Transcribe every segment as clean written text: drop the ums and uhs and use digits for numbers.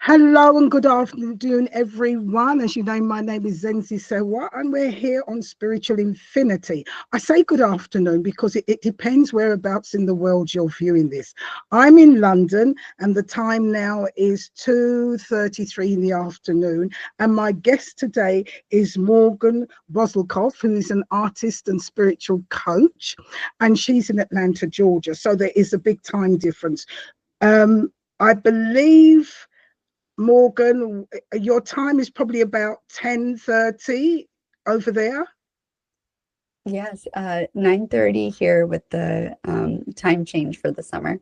Hello and good afternoon, everyone. As you know, my name is Zenzi Sewa, and we're here on Spiritual Infinity. I say good afternoon because it depends whereabouts in the world you're viewing this. I'm in London, and the time now is 2:33 in the afternoon. And my guest today is Morgan Boszilkoff, who is an artist and spiritual coach, and she's in Atlanta, Georgia. So there is a big time difference. I believe, Morgan, your time is probably about 10:30 over there. Yes, 9:30 here with the time change for the summer.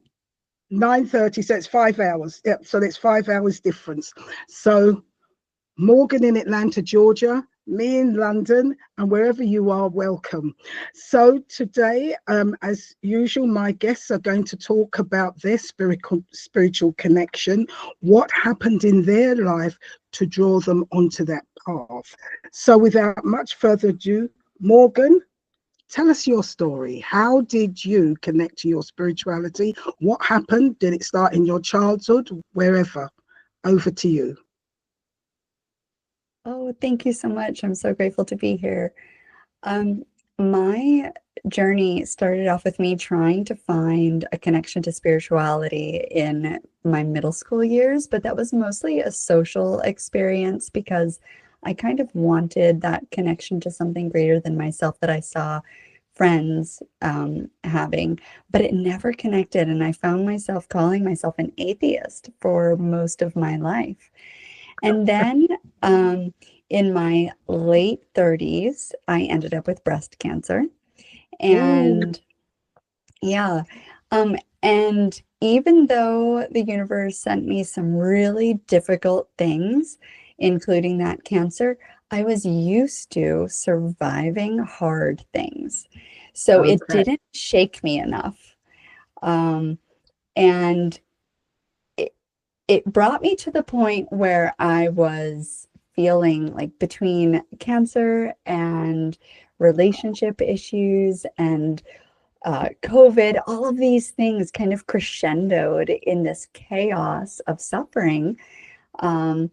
9:30, so it's 5 hours. Yep, so it's 5 hours difference. So Morgan in Atlanta, Georgia, me in London, and wherever you are, welcome. So today, as usual, my guests are going to talk about their spiritual connection, what happened in their life to draw them onto that path. So without much further ado, Morgan, tell us your story. How did you connect to your spirituality? What happened? Did it start in your childhood? Wherever? Over to you. Oh, thank you so much. I'm so grateful to be here. Um, my journey started off with me trying to find a connection to spirituality in my middle school years, but that was mostly a social experience because I kind of wanted that connection to something greater than myself that I saw friends having, but it never connected. And I found myself calling myself an atheist for most of my life. And then in my late 30s, I ended up with breast cancer. Oh, And yeah, and even though the universe sent me some really difficult things, including that cancer, I was used to surviving hard things. So it okay. didn't shake me enough. Um, and it brought me to the point where I was feeling like between cancer and relationship issues and COVID, all of these things kind of crescendoed in this chaos of suffering. Um,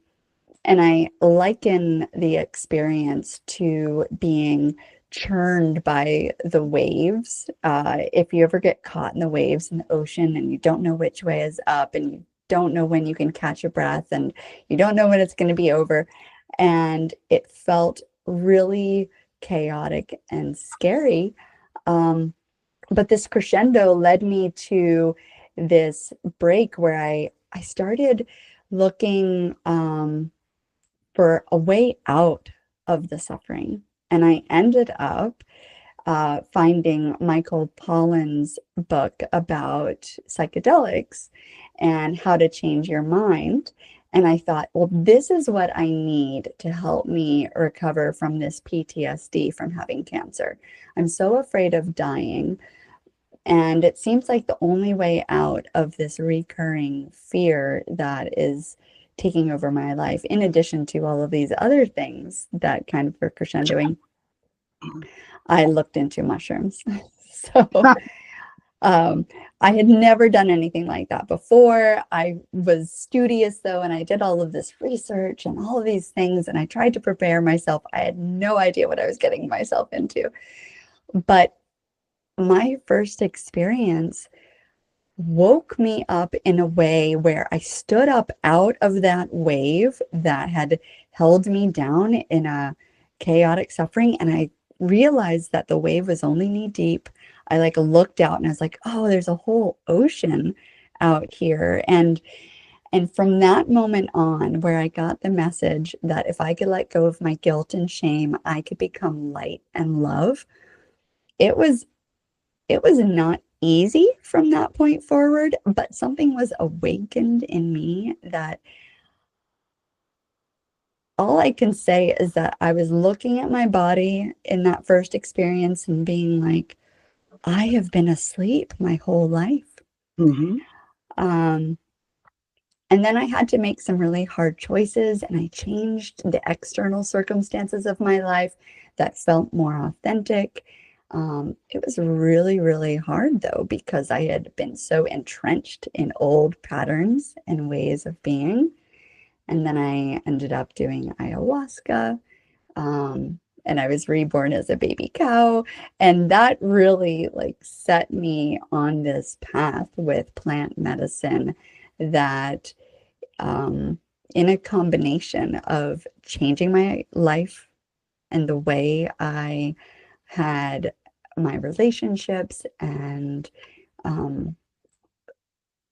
and I liken the experience to being churned by the waves. If you ever get caught in the waves in the ocean and you don't know which way is up and you don't know when you can catch a breath and you don't know when it's going to be over. And it felt really chaotic and scary. But this crescendo led me to this break where I started looking for a way out of the suffering. And I ended up finding Michael Pollan's book about psychedelics and how to change your mind. And I thought, well, this is what I need to help me recover from this PTSD from having cancer. I'm so afraid of dying. And it seems like the only way out of this recurring fear that is taking over my life, in addition to all of these other things that kind of were crescendoing, I looked into mushrooms. So um, I had never done anything like that before. I was studious though, and I did all of this research and all of these things, and I tried to prepare myself. I had no idea what I was getting myself into. But my first experience woke me up in a way where I stood up out of that wave that had held me down in a chaotic suffering. And I realized that the wave was only knee deep. I like looked out and I was like, oh, there's a whole ocean out here. And from that moment on, where I got the message that if I could let go of my guilt and shame, I could become light and love, it was it was not easy from that point forward, but something was awakened in me that all I can say is that I was looking at my body in that first experience and being like, I have been asleep my whole life. Mm-hmm. Um, and then I had to make some really hard choices, and I changed the external circumstances of my life that felt more authentic. It was really, really hard though, because I had been so entrenched in old patterns and ways of being. And then I ended up doing ayahuasca. And I was reborn as a baby cow. And that really like set me on this path with plant medicine that, in a combination of changing my life and the way I had my relationships and,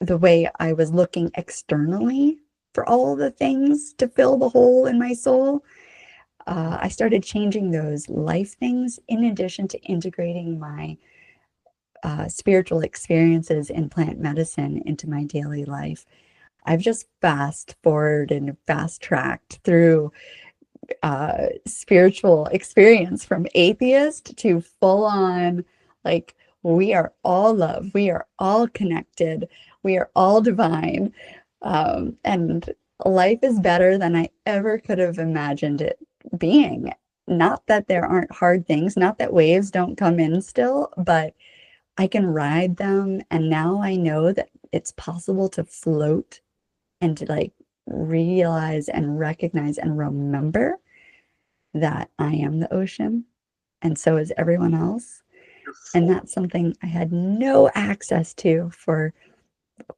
the way I was looking externally for all the things to fill the hole in my soul, I started changing those life things in addition to integrating my spiritual experiences in plant medicine into my daily life. I've just fast forward and fast tracked through spiritual experience from atheist to full on, like, we are all love, we are all connected, we are all divine. And life is better than I ever could have imagined it being. Not that there aren't hard things, not that waves don't come in still, but I can ride them. And now I know that it's possible to float and to like realize and recognize and remember that I am the ocean and so is everyone else. And that's something I had no access to for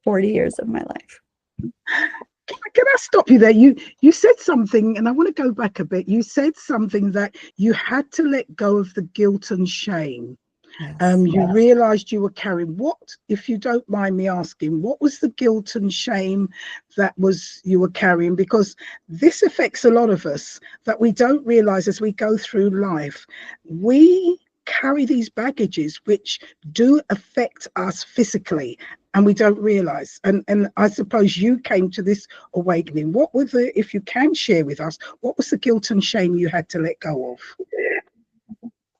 40 years of my life. Can I stop you there? You said something, and I want to go back a bit. You said something that you had to let go of the guilt and shame. Yes. You realized you were carrying what, if you don't mind me asking, what was the guilt and shame that was you were carrying? Because this affects a lot of us that we don't realize as we go through life. We carry these baggages which do affect us physically and we don't realize. And I suppose you came to this awakening. What were the, if you can share with us, what was the guilt and shame you had to let go of?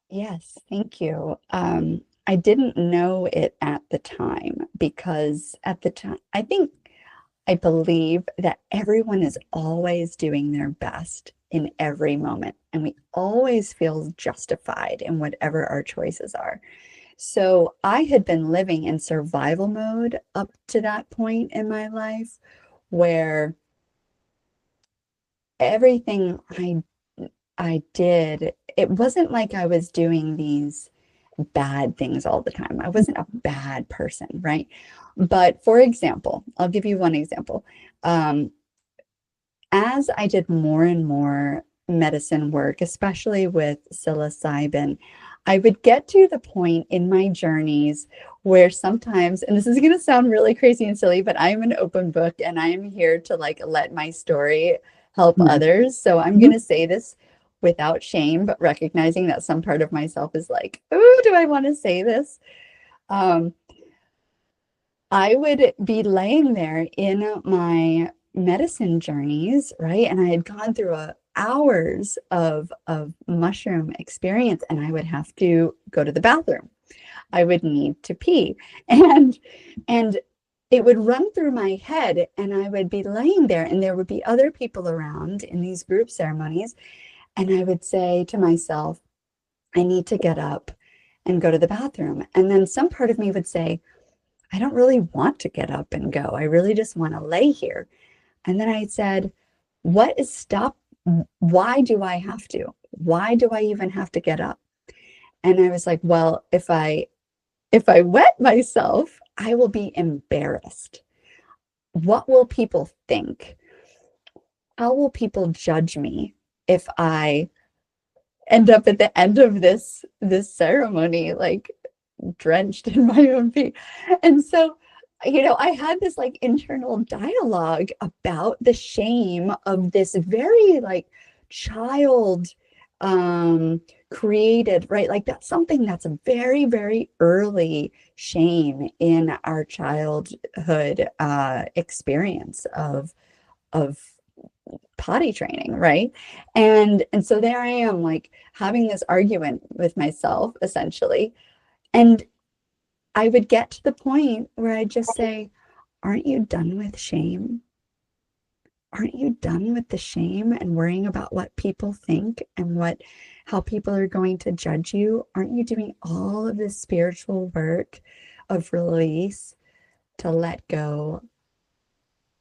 Yes, thank you. I didn't know it at the time because at the time, I believe that everyone is always doing their best in every moment, and we always feel justified in whatever our choices are. So I had been living in survival mode up to that point in my life where everything I did, it wasn't like I was doing these bad things all the time. I wasn't a bad person, right? But for example, I'll give you one example. As I did more and more medicine work, especially with psilocybin, I would get to the point in my journeys where sometimes, and this is going to sound really crazy and silly, but I'm an open book and I'm here to like let my story help others. So I'm going to say this without shame, but recognizing that some part of myself is like, oh, do I want to say this? I would be laying there in my medicine journeys, right? And I had gone through hours of mushroom experience, and I would have to go to the bathroom. I would need to pee. And it would run through my head, and I would be laying there, and there would be other people around in these group ceremonies. And I would say to myself, I need to get up and go to the bathroom. And then some part of me would say, I don't really want to get up and go. I really just want to lay here. And then I said, what is stop? Why do I have to? Why do I even have to get up? And I was like, well, if I wet myself, I will be embarrassed. What will people think? How will people judge me if I end up at the end of this ceremony like drenched in my own pee? And so, I had this like internal dialogue about the shame of this very like child created, right? Like that's something that's a very, very early shame in our childhood experience of potty training, right? And so there I am, like having this argument with myself, essentially. And I would get to the point where I'd just say, aren't you done with shame? Aren't you done with the shame and worrying about what people think and how people are going to judge you? Aren't you doing all of this spiritual work of release to let go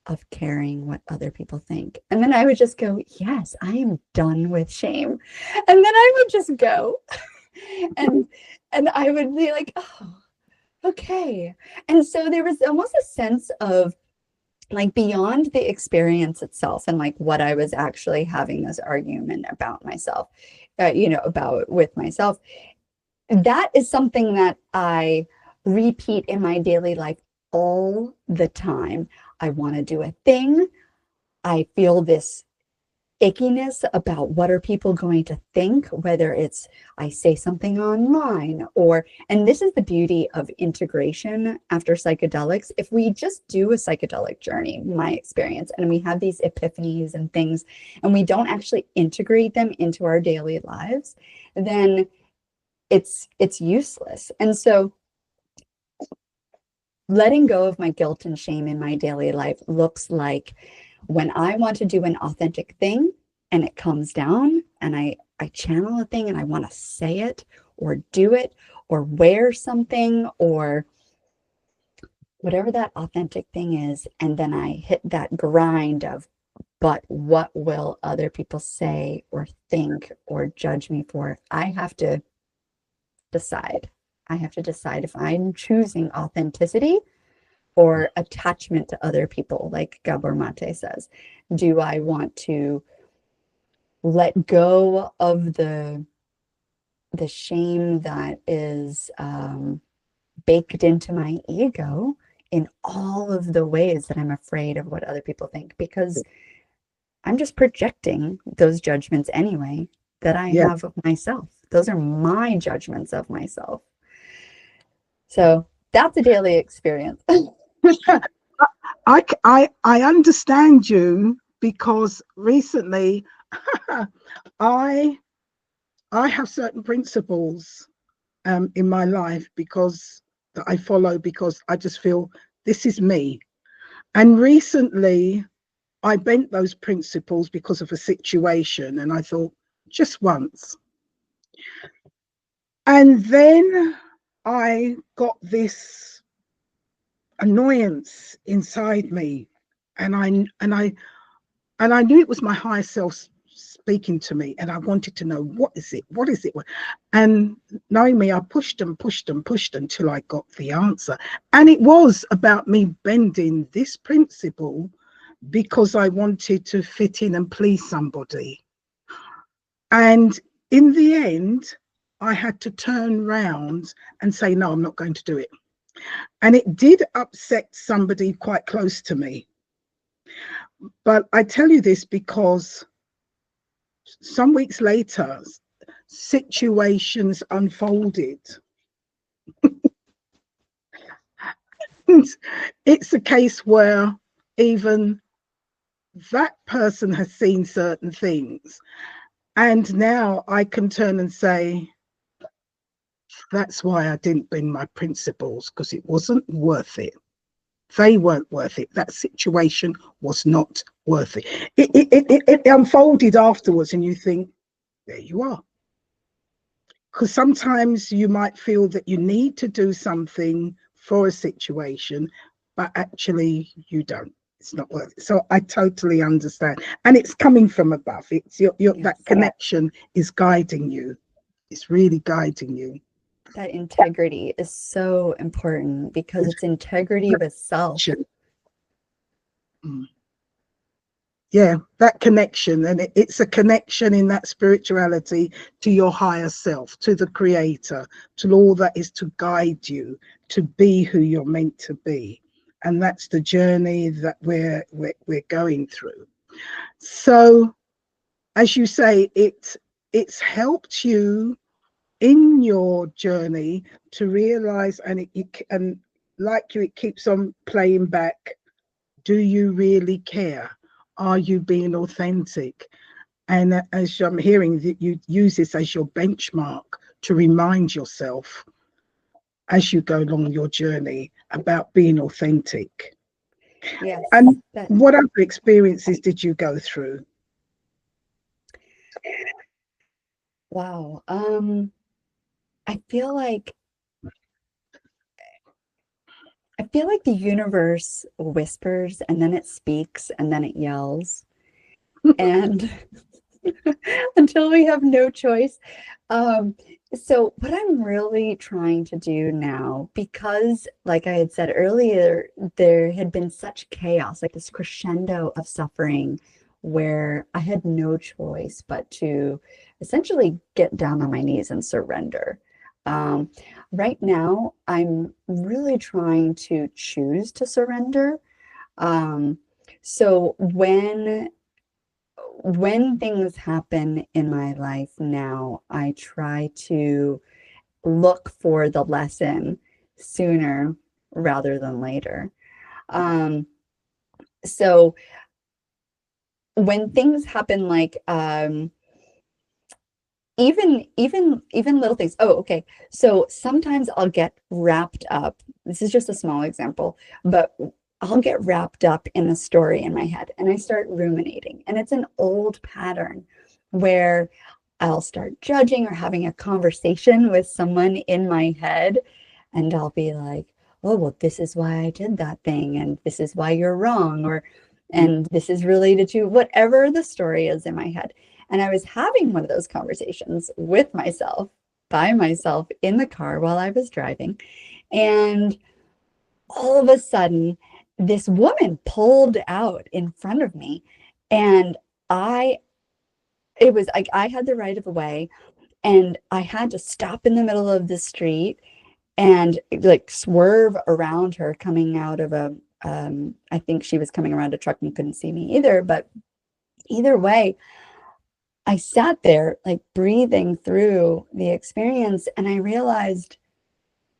of caring what other people think. And then I would just go, yes, I am done with shame. And then I would just go and I would be like, oh, okay. And so there was almost a sense of like beyond the experience itself and like what I was actually having this argument about myself, about with myself. That is something that I repeat in my daily life all the time. I want to do a thing. I feel this ickiness about what are people going to think, whether it's I say something online and this is the beauty of integration after psychedelics. If we just do a psychedelic journey, my experience, and we have these epiphanies and things, and we don't actually integrate them into our daily lives, then it's useless. And so letting go of my guilt and shame in my daily life looks like when I want to do an authentic thing and it comes down and I channel a thing and I want to say it or do it or wear something or whatever that authentic thing is. And then I hit that grind of, but what will other people say or think or judge me for? I have to decide. I have to decide if I'm choosing authenticity or attachment to other people, like Gabor Mate says. Do I want to let go of the shame that is baked into my ego in all of the ways that I'm afraid of what other people think? Because I'm just projecting those judgments anyway that I have of myself. Those are my judgments of myself. So that's a daily experience. I understand you because recently I have certain principles in my life because that I follow because I just feel this is me. And recently I bent those principles because of a situation and I thought just once. And then I got this annoyance inside me and I knew it was my higher self speaking to me and I wanted to know what is it, and knowing me, I pushed until I got the answer. And it was about me bending this principle because I wanted to fit in and please somebody. And in the end I had to turn round and say no, I'm not going to do it. And it did upset somebody quite close to me. But I tell you this because some weeks later, situations unfolded. It's a case where even that person has seen certain things. And now I can turn and say, that's why I didn't bend my principles, because it wasn't worth it. They weren't worth it. That situation was not worth it. It unfolded afterwards, and you think, there you are. Because sometimes you might feel that you need to do something for a situation, but actually you don't. It's not worth it. So I totally understand. And it's coming from above. It's your Yes. That connection is guiding you. It's really guiding you. That integrity is so important because it's integrity with self. Mm. Yeah, that connection. And it's a connection in that spirituality to your higher self, to the creator, to all that is to guide you to be who you're meant to be. And that's the journey that we're going through. So as you say, it's helped you in your journey to realize, and and like you, it keeps on playing back. Do you really care? Are you being authentic? And as I'm hearing that you use this as your benchmark to remind yourself as you go along your journey about being authentic. Yes. And what other experiences did you go through? Wow. I feel like I feel like the universe whispers and then it speaks and then it yells. And until we have no choice. So what I'm really trying to do now, because like I had said earlier, there had been such chaos, like this crescendo of suffering where I had no choice but to essentially get down on my knees and surrender. Um, right now, I'm really trying to choose to surrender. Um, so when things happen in my life now, I try to look for the lesson sooner rather than later. Um, so when things happen, like even little things. Oh, okay. So sometimes I'll get wrapped up. This is just a small example, but I'll get wrapped up in a story in my head and I start ruminating. And it's an old pattern where I'll start judging or having a conversation with someone in my head, and I'll be like, oh, well, this is why I did that thing, and this is why you're wrong, or and this is related to whatever the story is in my head. And I was having one of those conversations with myself, by myself in the car while I was driving. And all of a sudden, this woman pulled out in front of me. And it was like I had the right of way, and I had to stop in the middle of the street and like swerve around her coming out of I think she was coming around a truck and couldn't see me either. But either way, I sat there like breathing through the experience, and I realized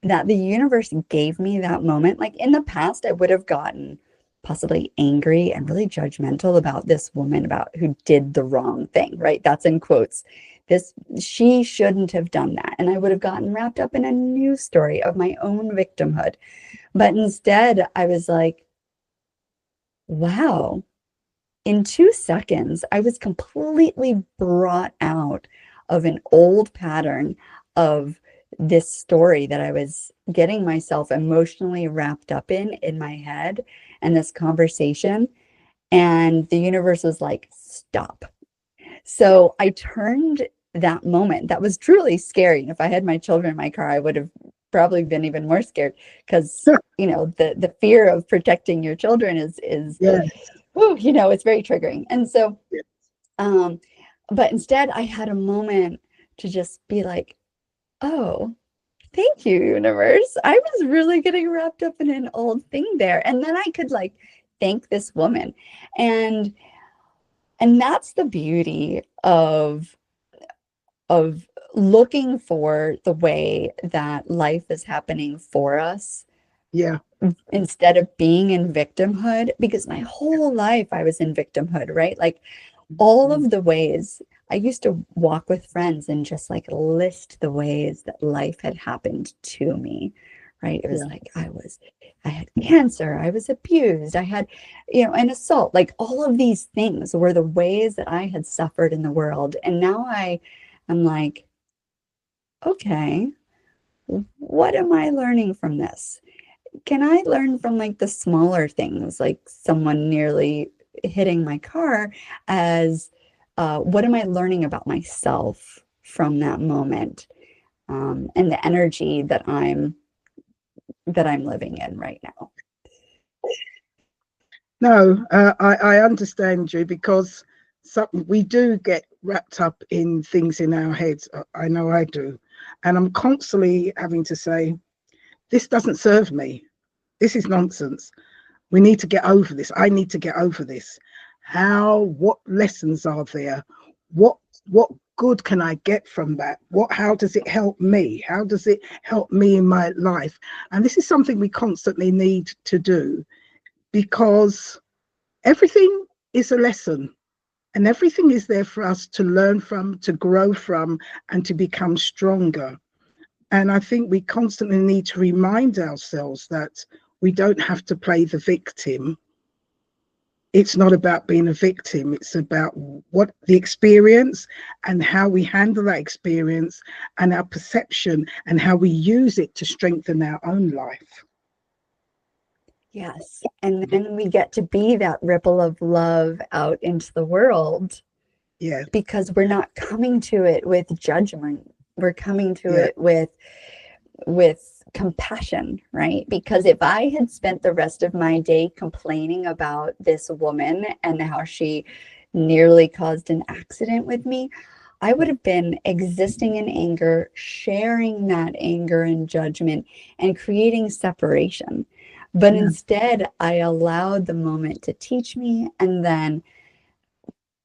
that the universe gave me that moment. Like in the past, I would have gotten possibly angry and really judgmental about this woman about who did the wrong thing, right? That's in quotes. She shouldn't have done that. And I would have gotten wrapped up in a news story of my own victimhood. But instead, I was like, wow, in 2 seconds, I was completely brought out of an old pattern of this story that I was getting myself emotionally wrapped up in my head, and this conversation. And the universe was like, stop. So I turned that moment. That was truly scary. And if I had my children in my car, I would have probably been even more scared, because the fear of protecting your children is Yes. whew, it's very triggering. And so Yes. but instead I had a moment to just be like, oh, thank you, universe. I was really getting wrapped up in an old thing there. And then I could like thank this woman. And that's the beauty of looking for the way that life is happening for us Yeah. instead of being in victimhood, because my whole life I was in victimhood, right? Like all of the ways I used to walk with friends and just like list the ways that life had happened to me, right? It was like I had cancer, I was abused, I had, an assault, like all of these things were the ways that I had suffered in the world. And now I'm like, okay, what am I learning from this? Can I learn from like the smaller things, like someone nearly hitting my car, as what am I learning about myself from that moment, and the energy that I'm living in right now. No, I understand you, because we do get wrapped up in things in our heads. I know I do. And I'm constantly having to say, this doesn't serve me. This is nonsense. We need to get over this. I need to get over this. What lessons are there? What good can I get from that? How does it help me? How does it help me in my life? And this is something we constantly need to do, because everything is a lesson, and everything is there for us to learn from, to grow from, and to become stronger. And I think we constantly need to remind ourselves that we don't have to play the victim. It's not about being a victim. It's about what the experience and how we handle that experience and our perception and how we use it to strengthen our own life. Yes. And then we get to be that ripple of love out into the world, Yeah, because we're not coming to it with judgment. We're coming to yeah, it with compassion, right? Because if I had spent the rest of my day complaining about this woman and how she nearly caused an accident with me, I would have been existing in anger, sharing that anger and judgment, and creating separation. But yeah, instead, I allowed the moment to teach me and then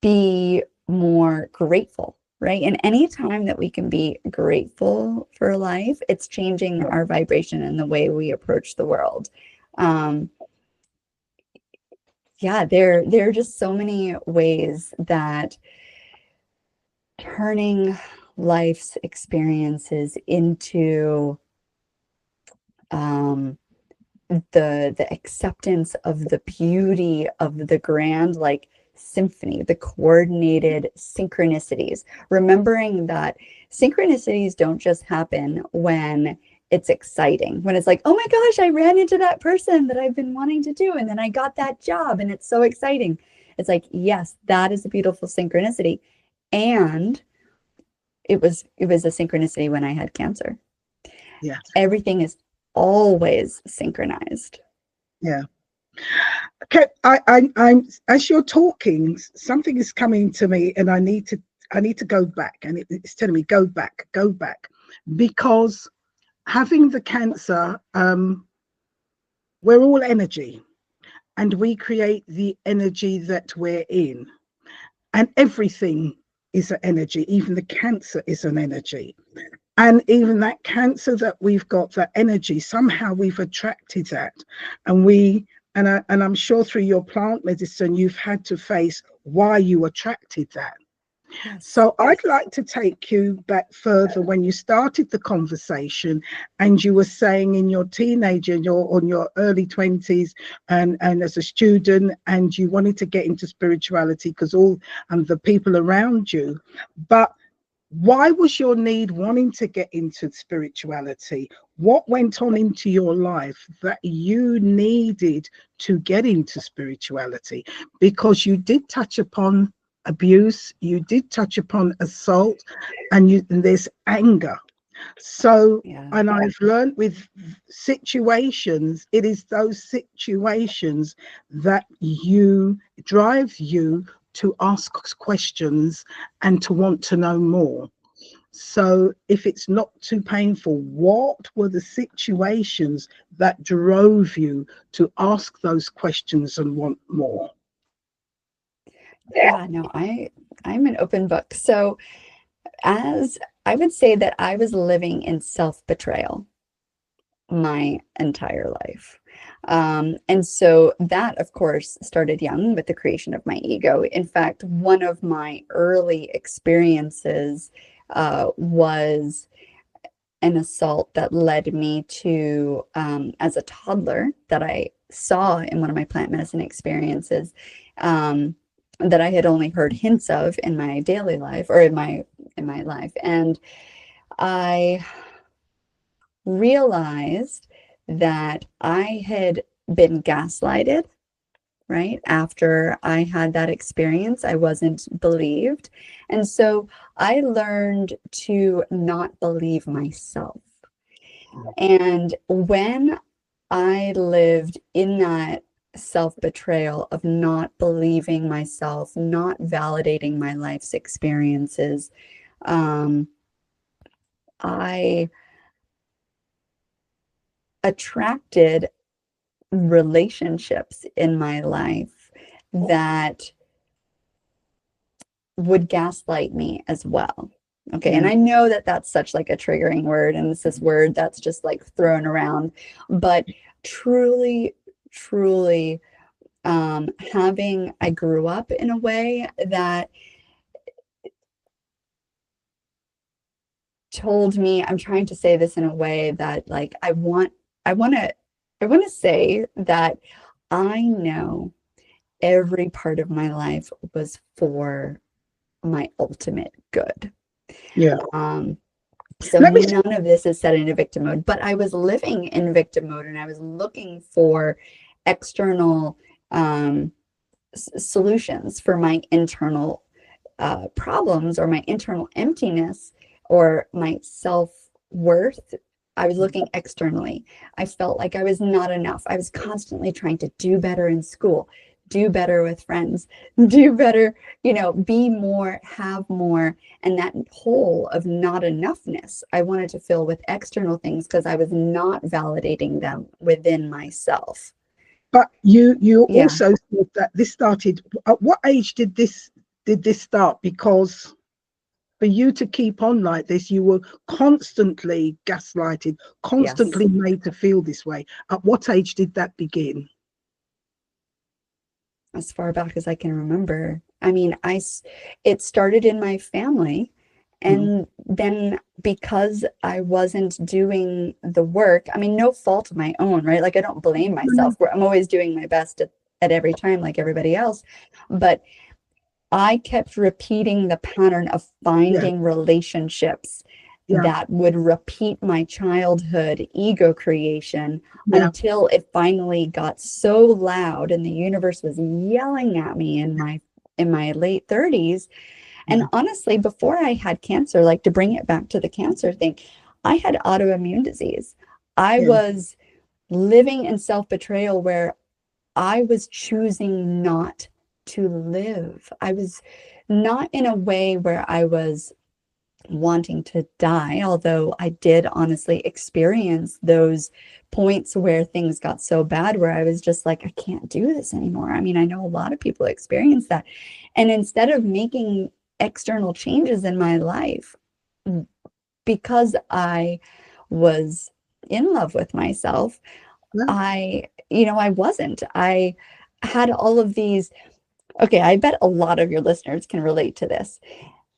be more grateful, right? And any time that we can be grateful for life, it's changing yeah, our vibration and the way we approach the world. Um, yeah, there are just so many ways that turning life's experiences into um, the acceptance of the beauty of the grand, like, symphony, the coordinated synchronicities, remembering that synchronicities don't just happen when it's exciting, when it's like, oh my gosh, I ran into that person that I've been wanting to do, and then I got that job and it's so exciting. It's like, yes, that is a beautiful synchronicity. And it was a synchronicity when I had cancer. yeah, Everything is always synchronized. yeah. Okay, I'm as you're talking, something is coming to me, and I need to go back, and it's telling me go back, because having the cancer, we're all energy, and we create the energy that we're in, and everything is an energy. Even the cancer is an energy. And even that cancer that we've got, that energy, somehow we've attracted that. And I'm sure through your plant medicine, you've had to face why you attracted that. Yes. So I'd like to take you back further when you started the conversation, and you were saying in your teenager, you're on your early 20s, and as a student, and you wanted to get into spirituality because all and the people around you. But why was your need wanting to get into spirituality? What went on into your life that you needed to get into spirituality? Because you did touch upon abuse, you did touch upon assault, and there's anger. So, Yeah. and I've learned with situations, it is those situations that you drive you to ask questions and to want to know more. So, if it's not too painful, what were the situations that drove you to ask those questions and want more? Yeah, no, I'm an open book. So, as I would say that I was living in self-betrayal my entire life. And so that, of course, started young with the creation of my ego. In fact, one of my early experiences was an assault that led me to, as a toddler, that I saw in one of my plant medicine experiences, that I had only heard hints of in my daily life, or in my life. And I realized that I had been gaslighted, right? After I had that experience, I wasn't believed. And so I learned to not believe myself. And when I lived in that self-betrayal of not believing myself, not validating my life's experiences, um, I attracted relationships in my life that would gaslight me as well. Okay. And Yeah, I know that that's such like a triggering word, and it's this word that's just like thrown around, but truly, truly, I grew up in a way that told me, I'm trying to say this in a way that, like, I want to, I want to say that I know every part of my life was for my ultimate good. yeah. Um, so Let me. none of this is set in a victim mode, but I was living in victim mode, and I was looking for external solutions for my internal problems or my internal emptiness or my self-worth. I was looking externally. I felt like I was not enough. I was constantly trying to do better in school, do better with friends, do better, be more, have more. And that hole of not enoughness, I wanted to fill with external things because I was not validating them within myself. But you Yeah. also said that this started, at what age did this start? Because for you to keep on like this, you were constantly gaslighted, constantly Yes. made to feel this way. At what age did that begin? As far back as I can remember. I mean, it started in my family. Mm. And then because I wasn't doing the work, I mean, no fault of my own, right? Like I don't blame myself. I'm always doing my best at every time, like everybody else. But I kept repeating the pattern of Yeah, finding relationships yeah, that would repeat my childhood ego creation yeah, until it finally got so loud and the universe was yelling at me in my late 30s. And yeah, honestly, before I had cancer, like to bring it back to the cancer thing, I had autoimmune disease. I yeah, was living in self-betrayal where I was choosing not to live. I was not in a way where I was wanting to die, although I did honestly experience those points where things got so bad where I was just like, I can't do this anymore. I mean, I know a lot of people experience that. And instead of making external changes in my life, because I was in love with myself, yeah. I wasn't. I had all of these. Okay, I bet a lot of your listeners can relate to this.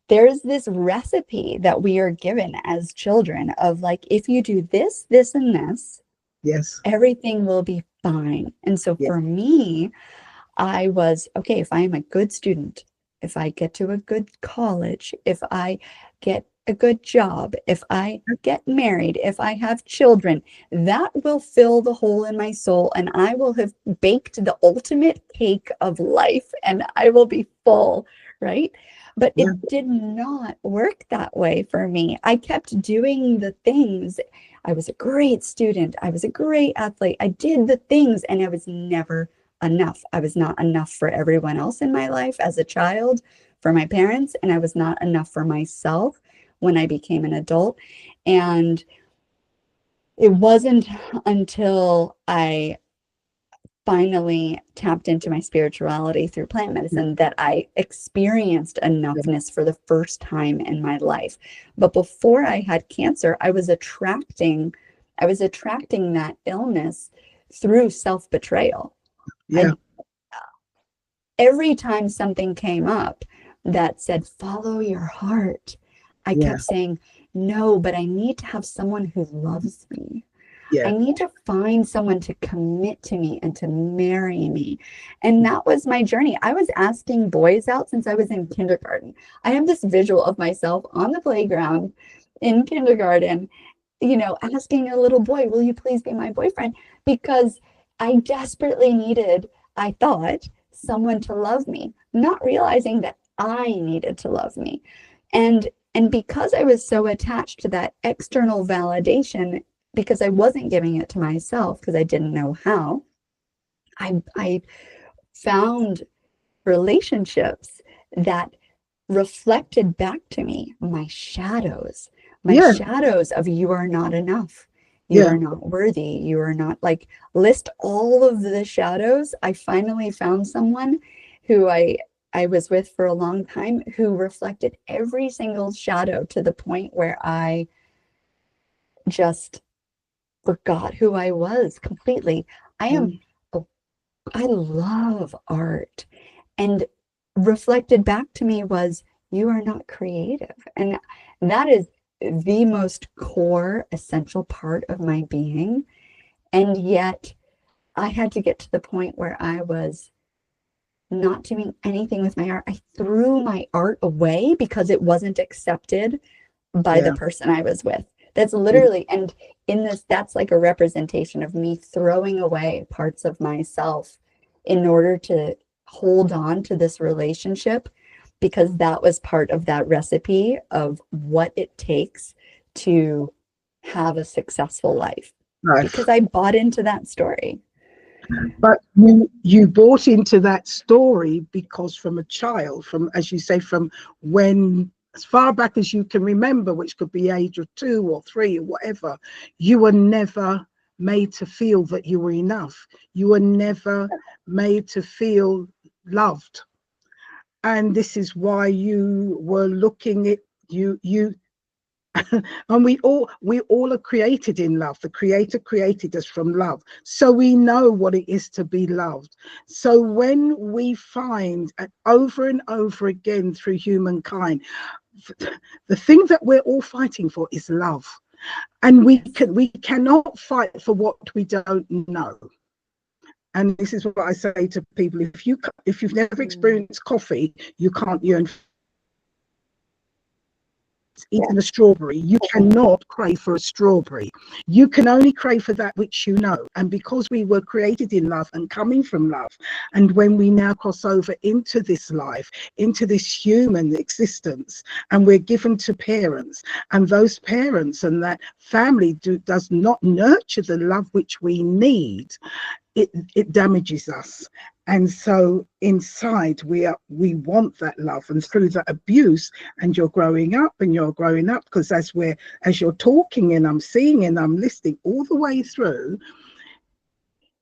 There's this recipe that we are given as children of like, if you do this, this, and this, Yes, everything will be fine. And so yeah, for me, I was, okay, if I am a good student, if I get to a good college, if I get a good job, if I get married, if I have children, that will fill the hole in my soul and I will have baked the ultimate cake of life and I will be full, right? But yeah, it did not work that way for me. I kept doing the things. I was a great student. I was a great athlete. I did the things and I was never enough. I was not enough for everyone else in my life as a child, for my parents, and I was not enough for myself when I became an adult. And it wasn't until I finally tapped into my spirituality through plant yeah, medicine that I experienced yeah, enoughness for the first time in my life. But before I had cancer, I was attracting that illness through self-betrayal. yeah, I Every time something came up that said, follow your heart, I yeah, kept saying, no, but I need to have someone who loves me. I yeah, need to find someone to commit to me and to marry me. And that was my journey. I was asking boys out since I was in kindergarten. I have this visual of myself on the playground in kindergarten, asking a little boy, will you please be my boyfriend? Because I desperately needed, I thought, someone to love me, not realizing that I needed to love me. And because I was so attached to that external validation, because I wasn't giving it to myself because I didn't know how, I found relationships that reflected back to me my yeah, shadows of you are not enough. You yeah, are not worthy. You are not like list all of the shadows. I finally found someone who I was with for a long time who reflected every single shadow to the point where I just forgot who I was completely. I am mm, I love art. And reflected back to me was, you are not creative. And that is the most core, essential part of my being. And yet I had to get to the point where I was not doing anything with my art. I threw my art away because it wasn't accepted by the yeah, person I was with. That's literally, and in this, that's like a representation of me throwing away parts of myself in order to hold on to this relationship, because that was part of that recipe of what it takes to have a successful life. Because I bought into that story. But you bought into that story because from a child, from, as you say, from when, as far back as you can remember, which could be age of 2 or 3 or whatever, you were never made to feel that you were enough. You were never made to feel loved. And this is why you were looking at you and we all are created in love. The Creator created us from love, so we know what it is to be loved. So when we find over and over again through humankind, the thing that we're all fighting for is love, and we cannot fight for what we don't know. And this is what I say to people: if you've never experienced coffee, you can't yearn. Eating a strawberry, you cannot crave for a strawberry. You can only crave for that which you know. And because we were created in love and coming from love, and when we now cross over into this life, into this human existence, and we're given to parents, and those parents and that family does not nurture the love which we need, it damages us. And so inside we want that love, and through that abuse, and you're growing up because as you're talking and I'm seeing and I'm listening all the way through,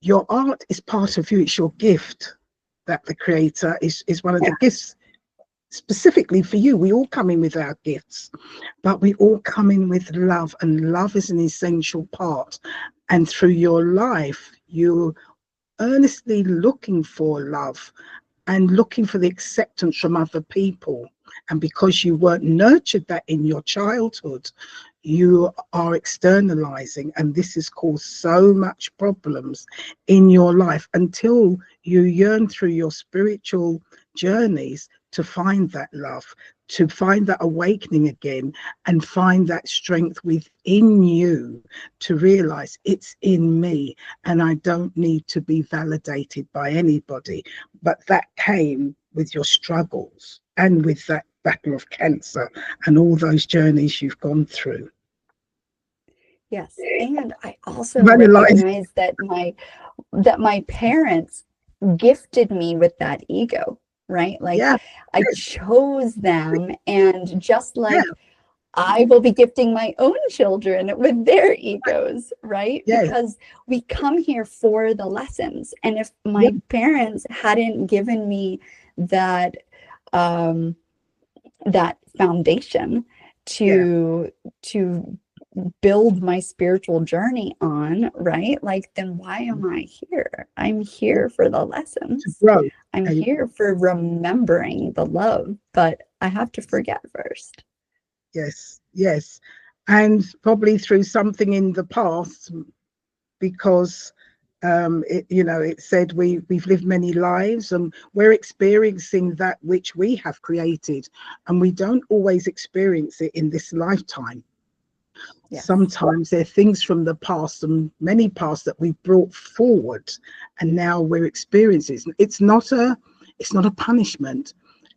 your art is part of you. It's your gift that the Creator is one of the gifts specifically for you. We all come in with our gifts, but we all come in with love, and love is an essential part. And through your life, you earnestly looking for love and looking for the acceptance from other people. And because you weren't nurtured that in your childhood, you are externalizing, and this has caused so much problems in your life until you yearn through your spiritual journeys to find that love, to find that awakening again, and find that strength within you to realize it's in me and I don't need to be validated by anybody. But that came with your struggles and with that battle of cancer and all those journeys you've gone through. Yes, and I also recognize that my parents gifted me with that ego, right? Like I chose them, and just like I will be gifting my own children with their egos, right? Because we come here for the lessons. And if my parents hadn't given me that that foundation to build my spiritual journey on, right? Like, then why am I here? I'm here for the lessons. I'm here for remembering the love, but I have to forget first. Yes. And probably through something in the past, because it said we've lived many lives and we're experiencing that which we have created, and we don't always experience it in this lifetime. Sometimes there are things from the past, and many past, that we brought forward, and now we're experiencing. It's not a punishment.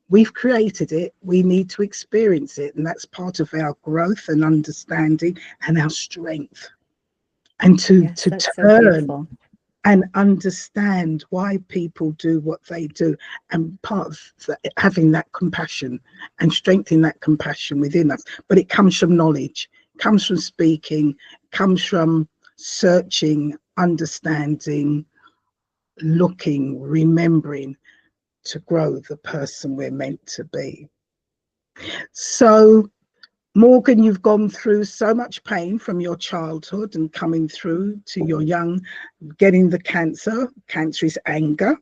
We've created it. We need to experience it, and that's part of our growth and understanding and our strength. And to turn and understand why people do what they do, and part of having that compassion and strengthening that compassion within us. But it comes from knowledge, comes from speaking, comes from searching, understanding, looking, remembering, to grow the person we're meant to be. So Morgan, you've gone through so much pain from your childhood and coming through to your young, getting the cancer. Cancer is anger,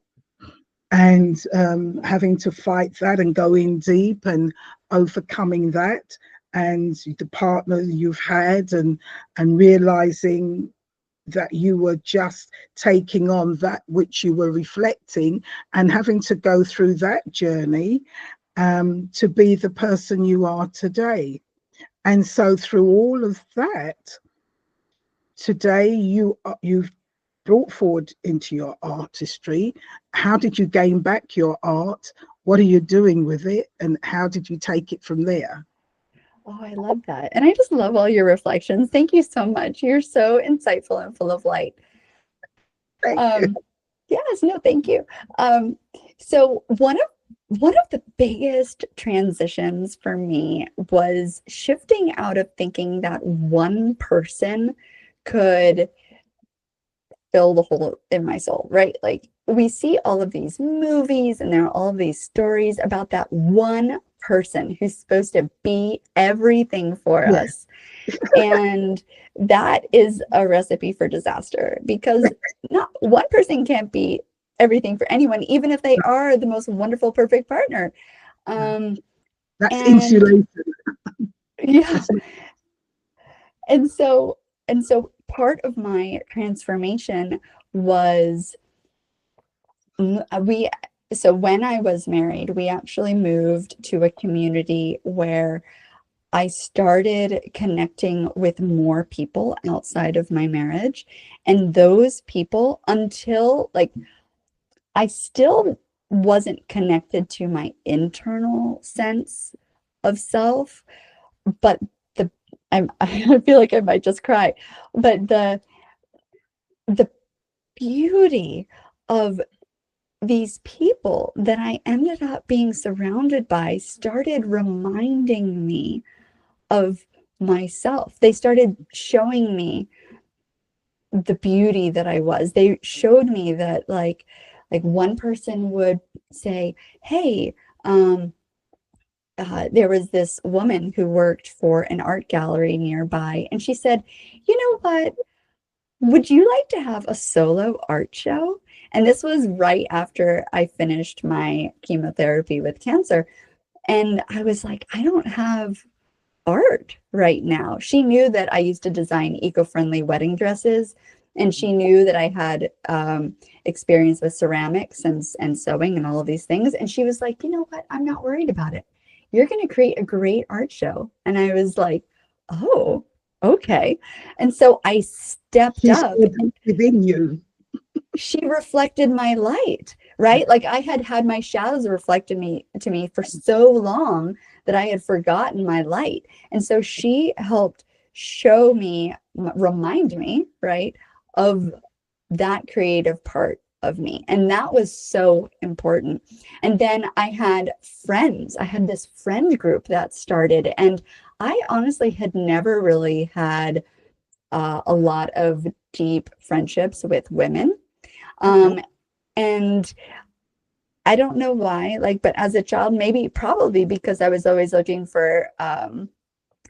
and having to fight that and go in deep and overcoming that, and the partner you've had, and realizing that you were just taking on that which you were reflecting, and having to go through that journey to be the person you are today. And so through all of that, today you've brought forward into your artistry. How did you gain back your art? What are you doing with it? And how did you take it from there? Oh, I love that. And I just love all your reflections. Thank you so much. You're so insightful and full of light. Thank you. Yes, no, thank you. So one of the biggest transitions for me was shifting out of thinking that one person could fill the hole in my soul, right? Like we see all of these movies and there are all of these stories about that one person who's supposed to be everything for us. And that is a recipe for disaster because not one person can't be everything for anyone, even if they are the most wonderful, perfect partner. That's insulation. Yeah. And so part of my transformation was so when I was married, we actually moved to a community where I started connecting with more people outside of my marriage. And those people, until like, I still wasn't connected to my internal sense of self, but I feel like I might just cry. But the beauty of these people that I ended up being surrounded by started reminding me of myself. They started showing me the beauty that I was. They showed me that like one person would say, "Hey, there was this woman who worked for an art gallery nearby, and she said, you know what? Would you like to have a solo art show?" And this was right after I finished my chemotherapy with cancer. And I was like, I don't have art right now. She knew that I used to design eco-friendly wedding dresses, and she knew that I had experience with ceramics and sewing and all of these things. And she was like, you know what? I'm not worried about it. You're going to create a great art show. And I was like, oh, okay. And so I stepped up. Within you. She reflected my light, right? Like I had had my shadows reflected to me for so long that I had forgotten my light. And so she helped show me, remind me, right, of that creative part of me. And that was so important. And then I had friends. I had this friend group that started, and I honestly had never really had a lot of deep friendships with women. And I don't know why, like, but as a child, maybe probably because I was always looking for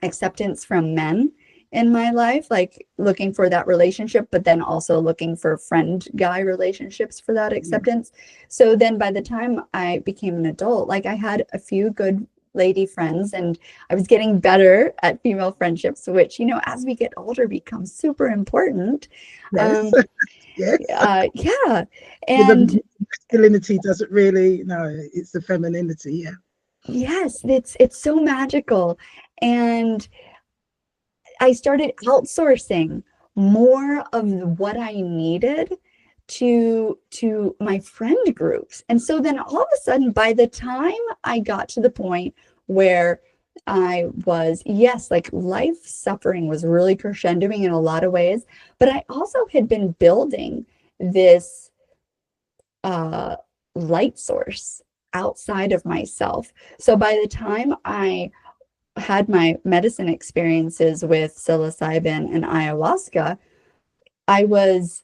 acceptance from men in my life, like looking for that relationship, but then also looking for friend guy relationships for that acceptance. So then by the time I became an adult, like I had a few good lady friends and I was getting better at female friendships, which, you know, as we get older becomes super important. Yes. Yes. Yeah. And masculinity doesn't really, no, it's the femininity. Yeah. Yes, it's so magical. And I started outsourcing more of what I needed to my friend groups. And so then all of a sudden, by the time I got to the point where I was, yes, like life suffering was really crescendoing in a lot of ways, but I also had been building this light source outside of myself. So by the time I had my medicine experiences with psilocybin and ayahuasca, I was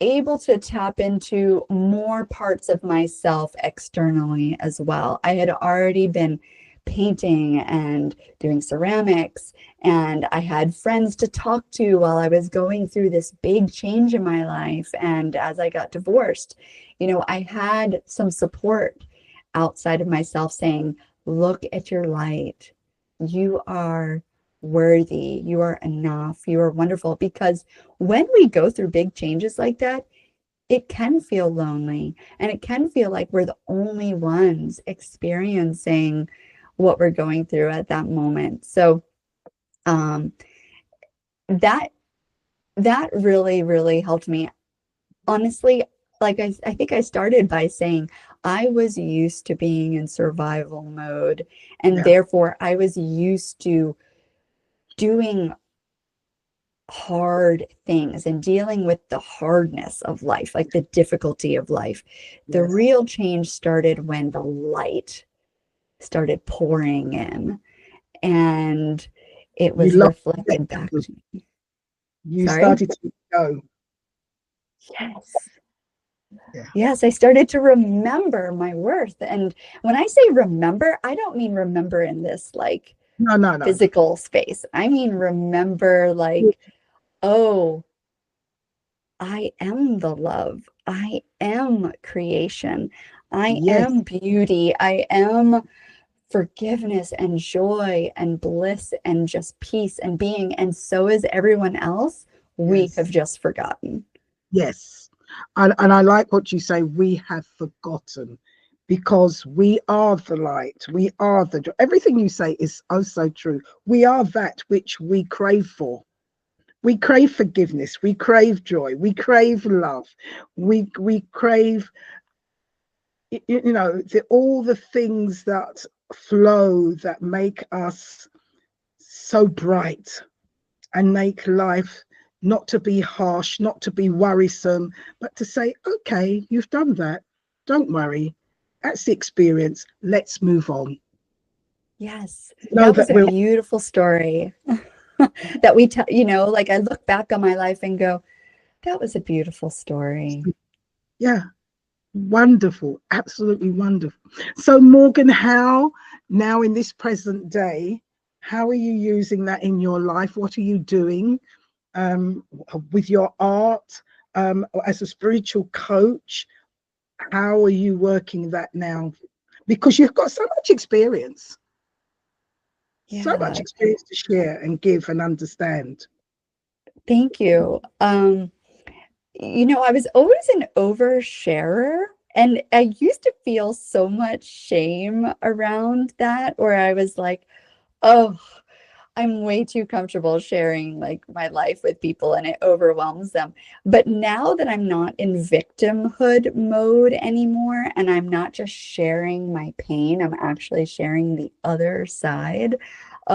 able to tap into more parts of myself externally as well. I had already been painting and doing ceramics, and I had friends to talk to while I was going through this big change in my life. And as I got divorced, you know, I had some support outside of myself saying, look at your light. You are worthy. You are enough. You are wonderful. Because when we go through big changes like that, it can feel lonely and it can feel like we're the only ones experiencing what we're going through at that moment. So that really, really helped me. Honestly, like I think I started by saying I was used to being in survival mode, and Yeah. therefore I was used to doing hard things and dealing with the hardness of life, like the difficulty of life. The Yes. real change started when the light started pouring in, and it You was lost reflected back it. to me. You Sorry? started to go. Yes. Yeah. Yes, I started to remember my worth. And when I say remember, I don't mean remember in this like No, no, no. physical space. I mean remember like, oh, I am the love. I am creation. I Yes. am beauty. I am forgiveness and joy and bliss and just peace and being. And so is everyone else. We Yes. have just forgotten. Yes. And I like what you say, we have forgotten, because we are the light. We are the, everything you say is also true. We are that which we crave for. We crave forgiveness. We crave joy. We crave love. We crave, all the things that flow, that make us so bright and make life not to be harsh, not to be worrisome, but to say, okay, you've done that. Don't worry. That's the experience. Let's move on. Yes, Know that was that a we're, beautiful story that we tell, like I look back on my life and go, that was a beautiful story. yeah, wonderful. Absolutely wonderful. So, Morgan, how now in this present day, how are you using that in your life? What are you doing with your art as a spiritual coach? How are you working that now? Because you've got so much Yeah, experience to share and give and understand. thank you. I was always an oversharer, and I used to feel so much shame around that, where I was like, oh, I'm way too comfortable sharing like my life with people and it overwhelms them. But now that I'm not in victimhood mode anymore and I'm not just sharing my pain, I'm actually sharing the other side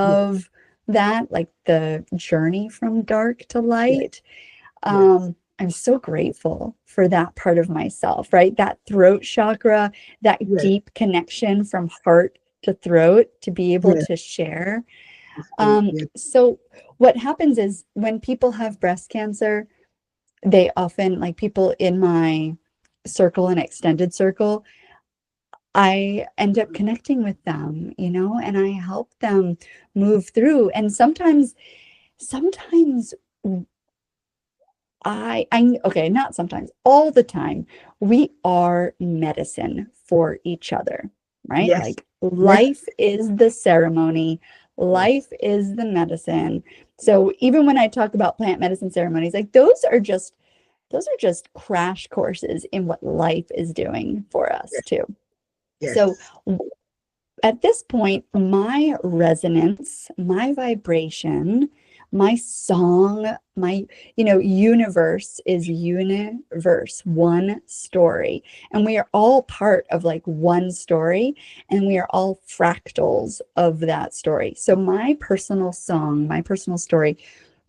Yes, of that, like the journey from dark to yes, light. yes, I'm so grateful for that part of myself, right? That throat chakra, that yes, deep connection from heart to throat to be able yes, to share. yes, So what happens is when people have breast cancer, they often, like people in my circle and extended circle, I end up connecting with them, and I help them move through. And sometimes okay, not sometimes, all the time, we are medicine for each other, right? yes, Like yes, life is the ceremony, life yes, is the medicine. So even when I talk about plant medicine ceremonies, like those are just crash courses in what life is doing for us yes, too. So yes, at this point, my resonance, my vibration, my song, my, universe is universe, one story. And we are all part of like one story, and we are all fractals of that story. So my personal song, my personal story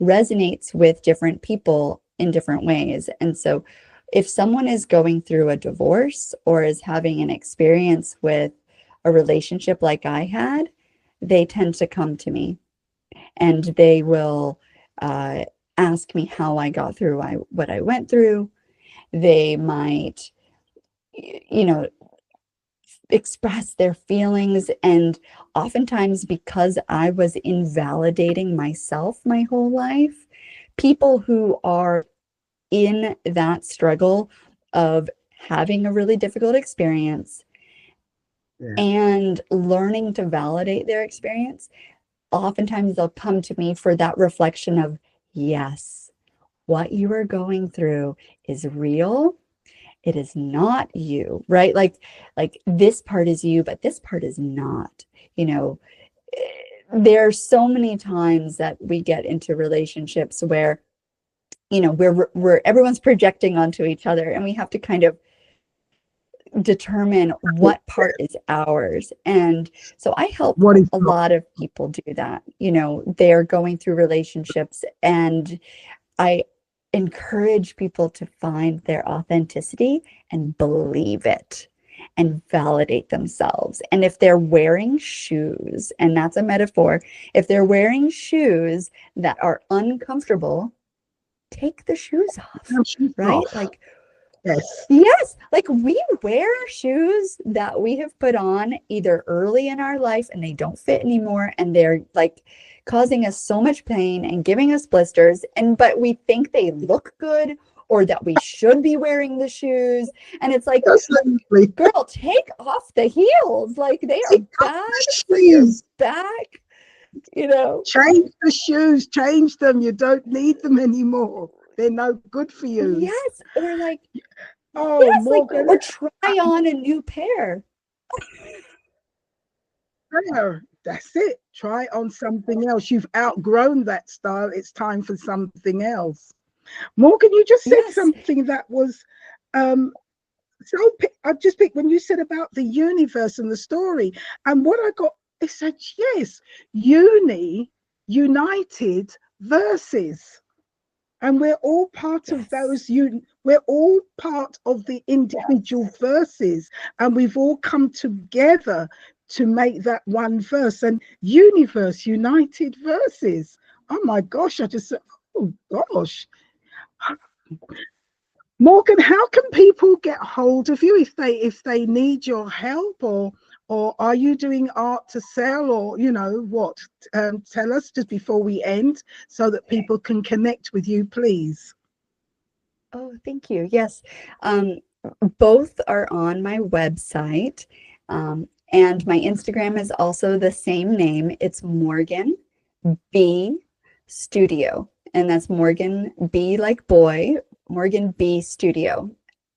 resonates with different people in different ways. And so if someone is going through a divorce or is having an experience with a relationship like I had, they tend to come to me and they will uh, ask me how I got through what I went through. They might, you know, express their feelings. And oftentimes, because I was invalidating myself my whole life, people who are in that struggle of having a really difficult experience yeah, and learning to validate their experience, oftentimes they'll come to me for that reflection of, yes, what you are going through is real. It is not you, right? Like this part is you, but this part is not. you know, there are so many times that we get into relationships where, you know, we're everyone's projecting onto each other, and we have to kind of determine what part is ours. And so I help What is a lot of people do that. You know, they're going through relationships, and I encourage people to find their authenticity and believe it and validate themselves. And if they're wearing shoes, and that's a metaphor, if they're wearing shoes that are uncomfortable, take the shoes off, right? off? Like, Yes. yes, like we wear shoes that we have put on either early in our life and they don't fit anymore, and they're like causing us so much pain and giving us blisters, and but we think they look good or that we should be wearing the shoes. And it's like, girl, take off the heels. Like, they are bad for your back, you know. Change the shoes, change them. You don't need them anymore. They're no good for you. Yes, or like, oh, yes, Morgan, like, or try on a new pair. That's it. Try on something else. You've outgrown that style. It's time for something else. Morgan, you just said something that was so I just picked when you said about the universe and the story. And what I got, it said, yes, united verses. And we're all part of those, we're all part of the individual verses, and we've all come together to make that one verse. And universe, united verses. Oh my gosh, I just said, oh gosh. Morgan, how can people get hold of you if they need your help, or are you doing art to sell, or you know what? Tell us just before we end so that people can connect with you, please. Oh, thank you. Yes, both are on my website, and my Instagram is also the same name. It's Morgan B Studio, and that's Morgan B like boy, Morgan B Studio,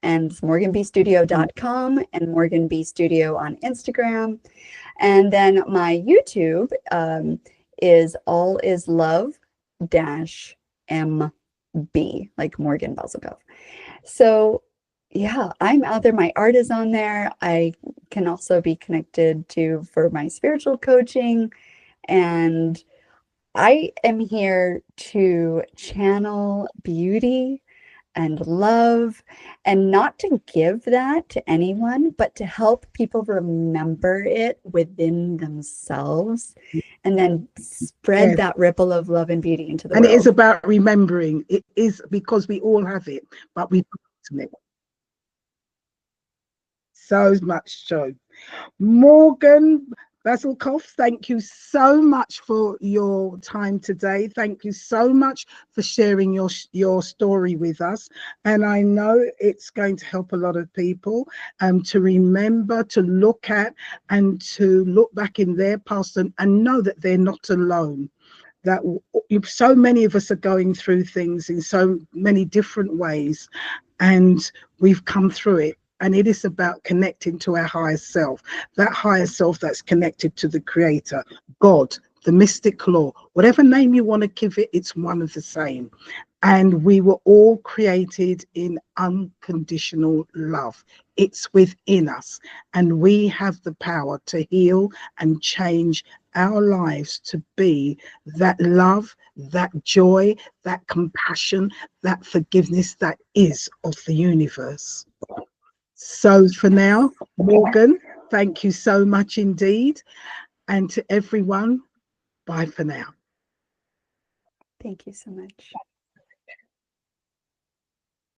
and it's morganbstudio.com and Morgan B Studio on Instagram. And then my YouTube is All Is Love dash MB, like Morgan Boszilkoff. So yeah, I'm out there. My art is on there. I can also be connected to for my spiritual coaching, and I am here to channel beauty and love, and not to give that to anyone, but to help people remember it within themselves, and then spread that ripple of love and beauty into the world. And it is about remembering. It is, because we all have it, but we've forgotten it. So much so. Morgan Boszilkoff, thank you so much for your time today. Thank you so much for sharing your story with us. And I know it's going to help a lot of people to remember, to look at, and to look back in their past and know that they're not alone. That so many of us are going through things in so many different ways, and we've come through it. And it is about connecting to our higher self, that higher self that's connected to the creator, God, the mystic law, whatever name you want to give it, it's one of the same. And we were all created in unconditional love. It's within us, and we have the power to heal and change our lives to be that love, that joy, that compassion, that forgiveness that is of the universe. So for now, Morgan, thank you so much indeed. And to everyone, bye for now. Thank you so much.